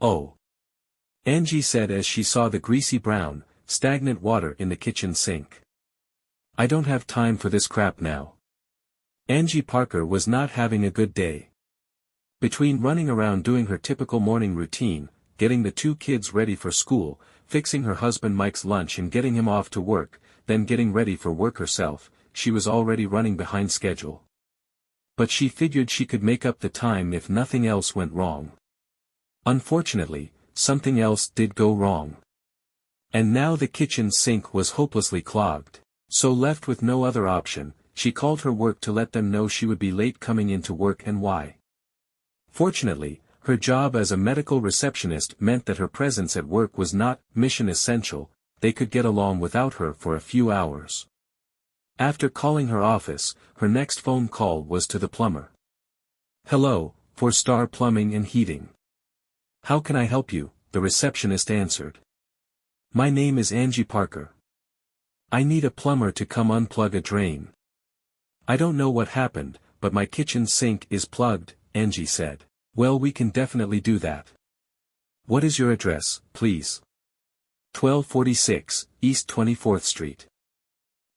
Oh. Angie said as she saw the greasy brown, stagnant water in the kitchen sink. I don't have time for this crap now. Angie Parker was not having a good day. Between running around doing her typical morning routine, getting the two kids ready for school, fixing her husband Mike's lunch and getting him off to work, then getting ready for work herself, she was already running behind schedule. But she figured she could make up the time if nothing else went wrong. Unfortunately, something else did go wrong. And now the kitchen sink was hopelessly clogged. So left with no other option, she called her work to let them know she would be late coming into work and why. Fortunately, her job as a medical receptionist meant that her presence at work was not mission essential, they could get along without her for a few hours. After calling her office, her next phone call was to the plumber. Hello, 4-Star Plumbing and Heating. How can I help you? The receptionist answered. My name is Angie Parker. I need a plumber to come unplug a drain. I don't know what happened, but my kitchen sink is plugged, Angie said. Well, we can definitely do that. What is your address, please? 1246, East 24th Street.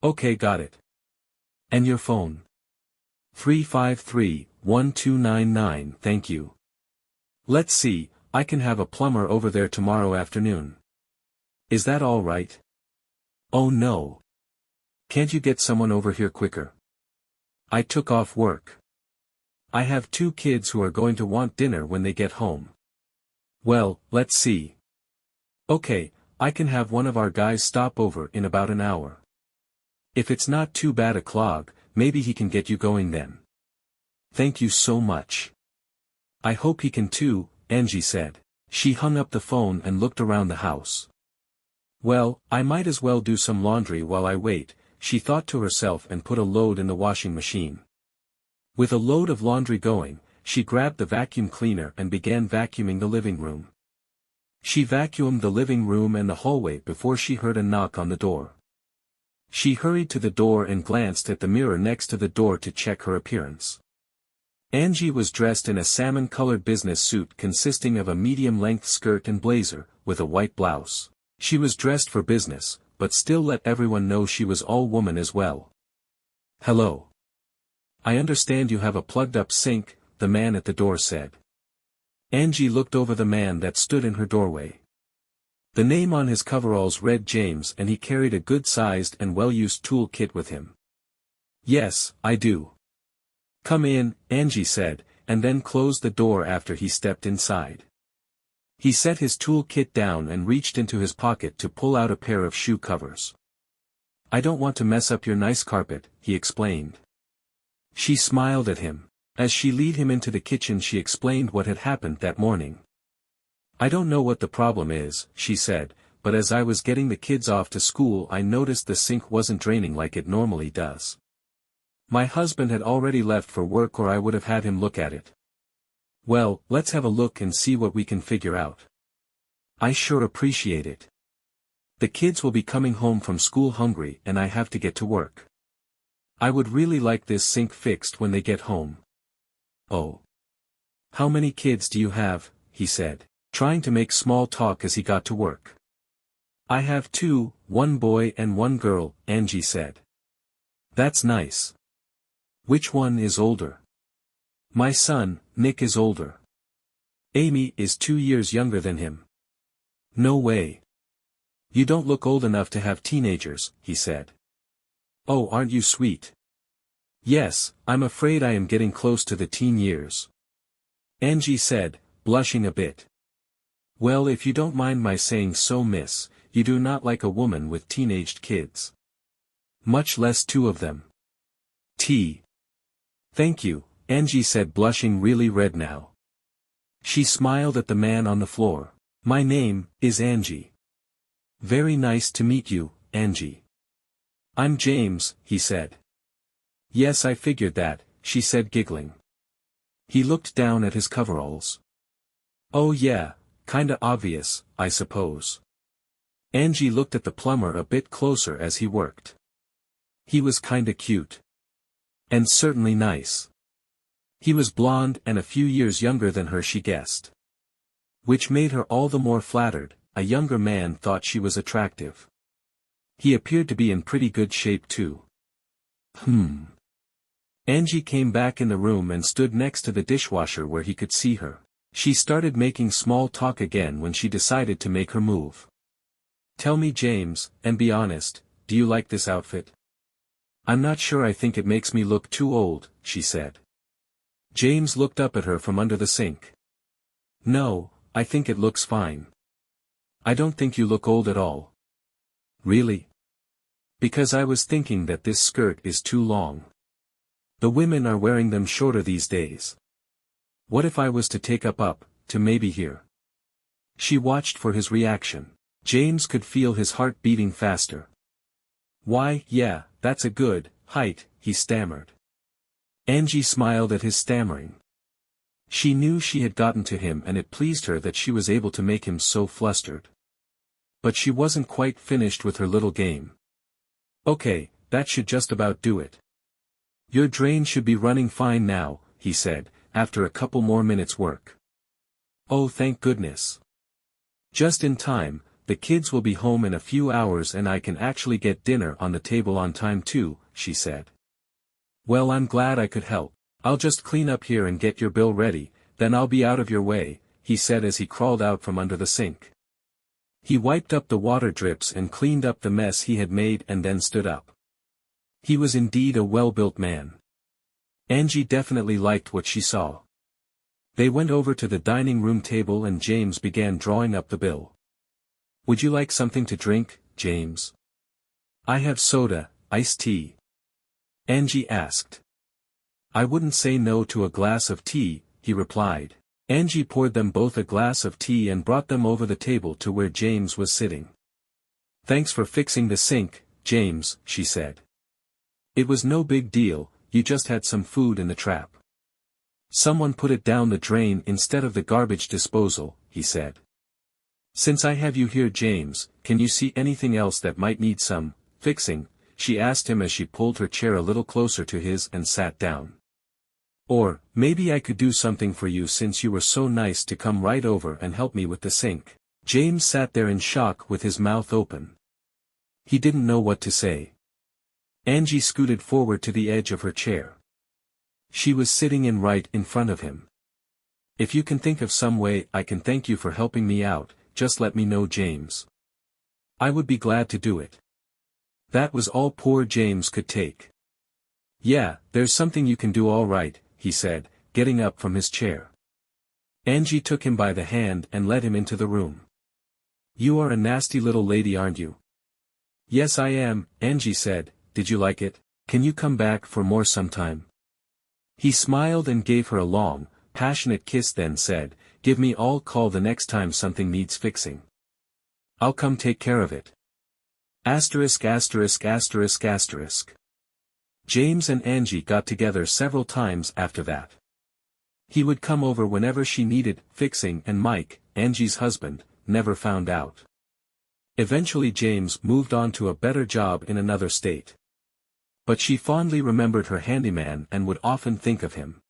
Okay, got it. And your phone? 353-1299, thank you. Let's see, I can have a plumber over there tomorrow afternoon. Is that all right? Oh no. Can't you get someone over here quicker? I took off work. I have 2 kids who are going to want dinner when they get home. Well, let's see. Okay, I can have one of our guys stop over in about an hour. If it's not too bad a clog, maybe he can get you going then. Thank you so much. I hope he can too, Angie said. She hung up the phone and looked around the house. Well, I might as well do some laundry while I wait, she thought to herself and put a load in the washing machine. With a load of laundry going, she grabbed the vacuum cleaner and began vacuuming the living room. She vacuumed the living room and the hallway before she heard a knock on the door. She hurried to the door and glanced at the mirror next to the door to check her appearance. Angie was dressed in a salmon-colored business suit consisting of a medium-length skirt and blazer, with a white blouse. She was dressed for business, but still let everyone know she was all woman as well. Hello. I understand you have a plugged-up sink, the man at the door said. Angie looked over the man that stood in her doorway. The name on his coveralls read James and he carried a good-sized and well-used tool kit with him. Yes, I do. Come in, Angie said, and then closed the door after he stepped inside. He set his tool kit down and reached into his pocket to pull out a pair of shoe covers. I don't want to mess up your nice carpet, he explained. She smiled at him. As she led him into the kitchen she explained what had happened that morning. I don't know what the problem is, she said, but as I was getting the kids off to school I noticed the sink wasn't draining like it normally does. My husband had already left for work or I would have had him look at it. Well, let's have a look and see what we can figure out. I sure appreciate it. The kids will be coming home from school hungry and I have to get to work. I would really like this sink fixed when they get home. Oh. How many kids do you have? He said, trying to make small talk as he got to work. I have 2, 1 boy and 1 girl, Angie said. That's nice. Which one is older? My son, Nick is older. Amy is 2 years younger than him. No way. You don't look old enough to have teenagers, he said. Oh, aren't you sweet? Yes, I'm afraid I am getting close to the teen years. Angie said, blushing a bit. Well, if you don't mind my saying so, miss, you do not like a woman with teenaged kids. Much less 2 of them. Thank you, Angie said, blushing really red now. She smiled at the man on the floor. My name is Angie. Very nice to meet you, Angie. I'm James, he said. Yes, I figured that, she said, giggling. He looked down at his coveralls. Oh yeah, kinda obvious, I suppose. Angie looked at the plumber a bit closer as he worked. He was kinda cute. And certainly nice. He was blonde and a few years younger than her, she guessed. Which made her all the more flattered. A younger man thought she was attractive. He appeared to be in pretty good shape too. Angie came back in the room and stood next to the dishwasher where he could see her. She started making small talk again when she decided to make her move. Tell me, James, and be honest, do you like this outfit? I'm not sure, I think it makes me look too old, she said. James looked up at her from under the sink. No, I think it looks fine. I don't think you look old at all. Really? Because I was thinking that this skirt is too long. The women are wearing them shorter these days. What if I was to take up to maybe here? She watched for his reaction. James could feel his heart beating faster. Why, yeah, that's a good height, he stammered. Angie smiled at his stammering. She knew she had gotten to him and it pleased her that she was able to make him so flustered. But she wasn't quite finished with her little game. Okay, that should just about do it. Your drain should be running fine now, he said, after a couple more minutes' work. Oh, thank goodness. Just in time, the kids will be home in a few hours and I can actually get dinner on the table on time too, she said. Well, I'm glad I could help. I'll just clean up here and get your bill ready, then I'll be out of your way, he said as he crawled out from under the sink. He wiped up the water drips and cleaned up the mess he had made and then stood up. He was indeed a well-built man. Angie definitely liked what she saw. They went over to the dining room table and James began drawing up the bill. Would you like something to drink, James? I have soda, iced tea. Angie asked. I wouldn't say no to a glass of tea, he replied. Angie poured them both a glass of tea and brought them over the table to where James was sitting. Thanks for fixing the sink, James, she said. It was no big deal, you just had some food in the trap. Someone put it down the drain instead of the garbage disposal, he said. Since I have you here, James, can you see anything else that might need some fixing? She asked him as she pulled her chair a little closer to his and sat down. Or, maybe I could do something for you since you were so nice to come right over and help me with the sink. James sat there in shock with his mouth open. He didn't know what to say. Angie scooted forward to the edge of her chair. She was sitting right in front of him. If you can think of some way I can thank you for helping me out, just let me know, James. I would be glad to do it. That was all poor James could take. Yeah, there's something you can do, all right, he said, getting up from his chair. Angie took him by the hand and led him into the room. You are a nasty little lady, aren't you? Yes, I am, Angie said. Did you like it? Can you come back for more sometime? He smiled and gave her a long, passionate kiss, then said, give me all call the next time something needs fixing. I'll come take care of it. Asterisk asterisk asterisk asterisk. James and Angie got together several times after that. He would come over whenever she needed fixing and Mike, Angie's husband, never found out. Eventually James moved on to a better job in another state. But she fondly remembered her handyman and would often think of him.